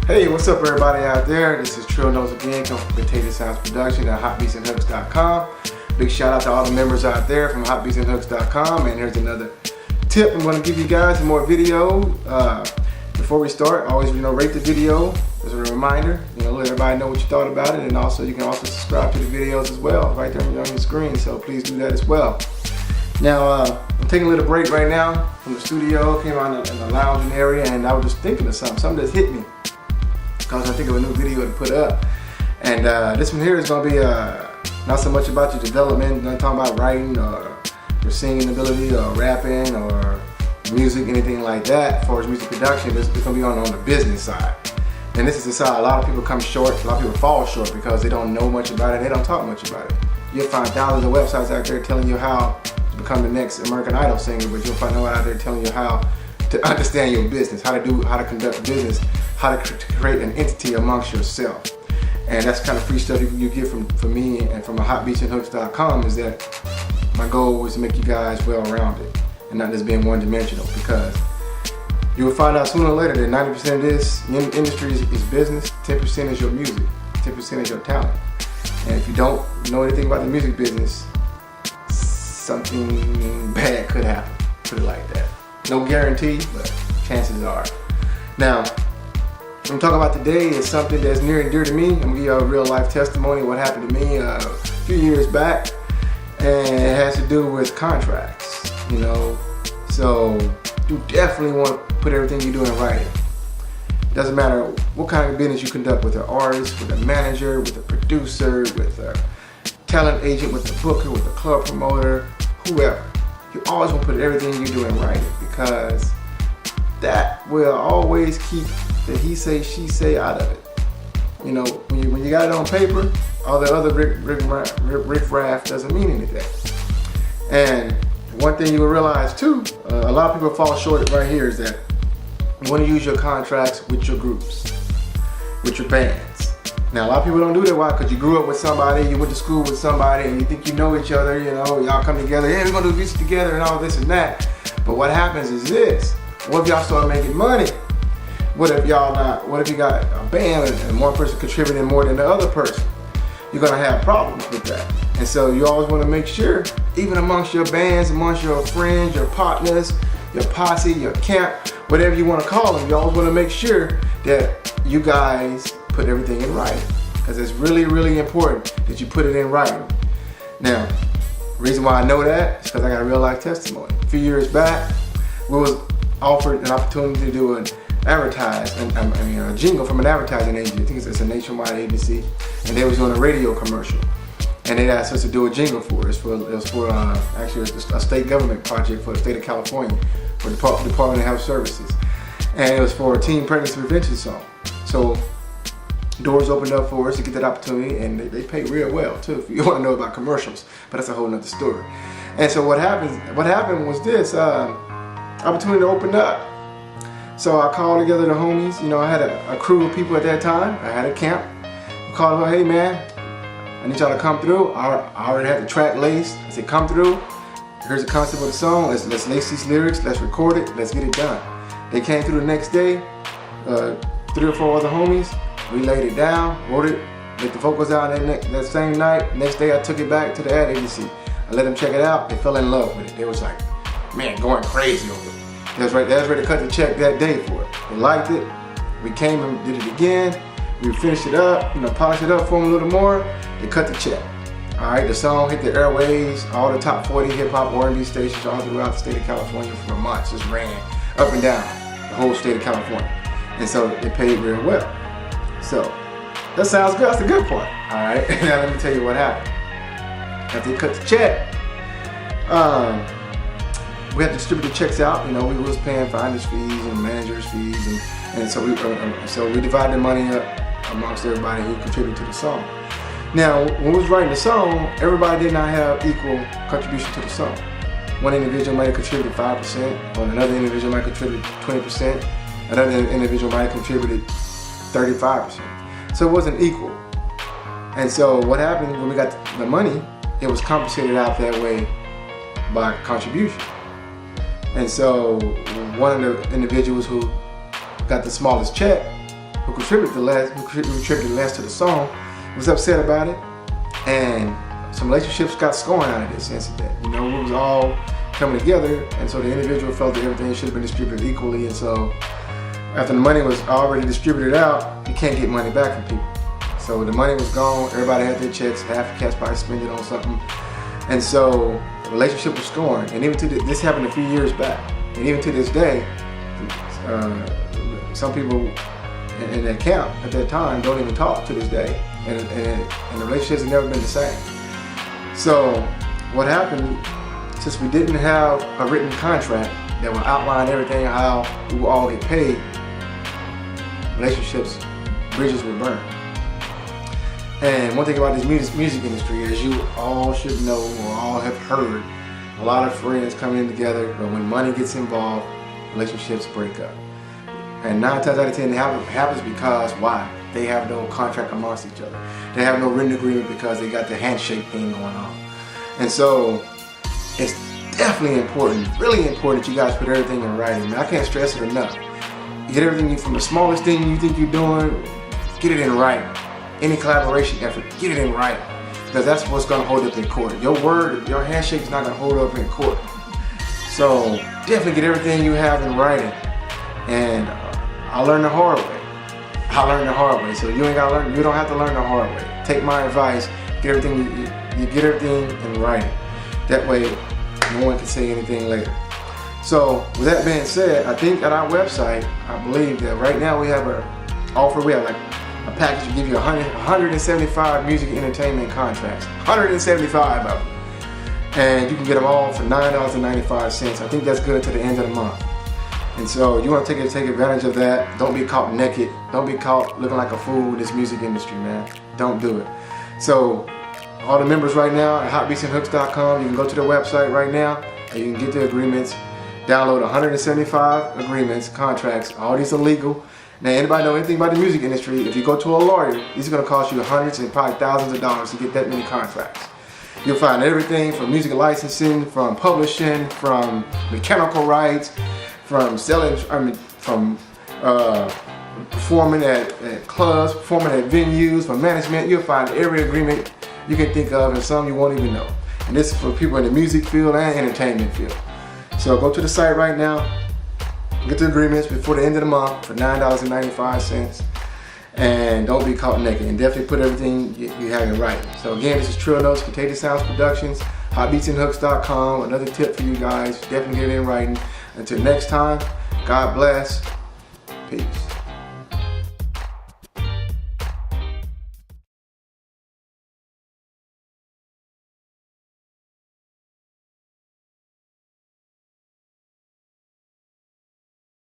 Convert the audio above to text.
Hey, what's up everybody out there? This is Trill Nose again, come from Contagious Sounds Production at HotBeatsandHooks.com. Big shout out to all the members out there from HotBeatsandHooks.com. And here's another tip I'm going to give you guys, some more video. Before we start, always rate the video as a reminder. Let everybody know what you thought about it, and also you can also subscribe to the videos as well, right there on your screen. So please do that as well. Now I'm taking a little break right now from the studio. Came out in the lounging area, and I was just thinking of something just hit me. Because I think of a new video to put up, and this one here is going to be not so much about your development, not talking about writing or your singing ability or rapping or music, anything like that. As far as music production, it's going to be on the business side. And this is the side a lot of people come short, a lot of people fall short because they don't know much about it, they don't talk much about it. You'll find thousands of websites out there telling you how to become the next American Idol singer, but you'll find no one out there telling you how to understand your business, how to conduct business, how to create an entity amongst yourself. And that's the kind of free stuff you get from me and from HotBeatsandHooks.com, is that my goal was to make you guys well-rounded and not just being one-dimensional, because you will find out sooner or later that 90% of this industry is business, 10% is your music, 10% is your talent. And if you don't know anything about the music business, something bad could happen, put it like that. No guarantee, but chances are. Now, what I'm talking about today is something that's near and dear to me. I'm gonna give you a real life testimony of what happened to me a few years back, and it has to do with contracts. So you definitely want to put everything you do in writing. Doesn't matter what kind of business you conduct with an artist, with a manager, with a producer, with a talent agent, with a booker, with a club promoter, whoever. You always want to put everything you do in writing, because that will always keep the he say, she say out of it. When you got it on paper, all the other riff-raff doesn't mean anything. And one thing you will realize too, a lot of people fall short right here, is that you want to use your contracts with your groups, with your bands. Now a lot of people don't do that. Why? Because you grew up with somebody, you went to school with somebody, and you think you know each other, y'all come together, hey, we're gonna do this together and all this and that. But what happens is this: what if y'all start making money? What if you got a band and one person contributing more than the other person? You're gonna have problems with that. And so you always wanna make sure, even amongst your bands, amongst your friends, your partners, your posse, your camp, whatever you wanna call them, you always wanna make sure that you guys put everything in writing. Because it's really, really important that you put it in writing. Now, the reason why I know that is because I got a real life testimony. A few years back, we was offered an opportunity to do a jingle from an advertising agency. I think it's a nationwide agency, and they was doing a radio commercial, and they asked us to do a jingle for it. It was for actually a state government project for the state of California, for the Department of Health Services, and it was for a teen pregnancy prevention song. So doors opened up for us to get that opportunity, and they pay real well too, if you want to know about commercials, but that's a whole nother story. And so what happened was this, opportunity opened up. So I called together the homies. I had a crew of people at that time. I had a camp. I called them, hey man, I need y'all to come through. I already had the track laced. I said, come through. Here's the concept of the song. Let's lace these lyrics. Let's record it. Let's get it done. They came through the next day. 3 or 4 other homies. We laid it down, wrote it, let the vocals out that same night. Next day I took it back to the ad agency. I let them check it out. They fell in love with it. They was like, man, going crazy over it. They was ready to cut the check that day for it. They liked it. We came and did it again. We finished it up, polished it up for them a little more. They cut the check. All right, the song hit the airwaves, all the top 40 hip hop R&B stations all throughout the state of California for months. Just ran up and down the whole state of California. And so they paid real well. So that sounds good. That's the good part. All right, now let me tell you what happened. After they cut the check, we had to distribute the checks out. We was paying finder's fees and manager's fees, and so we divided the money up amongst everybody who contributed to the song. Now, when we was writing the song, everybody did not have equal contribution to the song. One individual might have contributed 5%, or another individual might contribute 20%, another individual might have contributed 35%. So it wasn't equal. And so what happened when we got the money, it was compensated out that way by contribution. And so one of the individuals who got the smallest check who contributed less to the song, was upset about it, and some relationships got scorned out of this incident. You know, it was all coming together, and so the individual felt that everything should have been distributed equally, and so after the money was already distributed out, you can't get money back from people. So the money was gone, everybody had their checks, half the cats probably spent it on something, and so the relationship was scorned. And even to this happened a few years back, and even to this day, some people in that camp at that time don't even talk to this day, and the relationships have never been the same. So what happened, since we didn't have a written contract that would outline everything, how we will all get paid, relationships, bridges were burned. And one thing about this music industry, as you all should know or all have heard, a lot of friends come in together, but when money gets involved, relationships break up. And 9 times out of 10, it happens because why? They have no contract amongst each other. They have no written agreement because they got the handshake thing going on. And so it's definitely important, really important that you guys put everything in writing. I can't stress it enough. You get everything from the smallest thing you think you're doing, get it in writing. Any collaboration effort, get it in writing. Because that's what's gonna hold up in court. Your word, your handshake is not gonna hold up in court. So definitely get everything you have in writing. And I learned the hard way. So you ain't gotta learn, you don't have to learn the hard way. Take my advice, get everything, you get everything in writing. That way, no one can say anything later. So with that being said, I think at our website, I believe that right now we have an offer, we have like a package to give you 175 music and entertainment contracts. 175 of them. And you can get them all for $9.95. I think that's good until the end of the month. And so you want to take advantage of that. Don't be caught naked. Don't be caught looking like a fool with this music industry, man. Don't do it. So all the members right now at hotbeatsandhooks.com, you can go to their website right now and you can get the agreements. Download 175 agreements, contracts. All these are legal. Now, anybody know anything about the music industry, if you go to a lawyer, these are going to cost you hundreds and probably thousands of dollars to get that many contracts. You'll find everything from music licensing, from publishing, from mechanical rights, from selling, from performing at clubs, performing at venues, from management. You'll find every agreement you can think of, and some you won't even know. And this is for people in the music field and entertainment field. So go to the site right now, get the agreements before the end of the month for $9.95, and don't be caught naked. And definitely put everything you have in writing. So again, this is Trill Notes, Contagious Sounds Productions, hotbeatsandhooks.com. Another tip for you guys, definitely get it in writing. Until next time, God bless. Peace.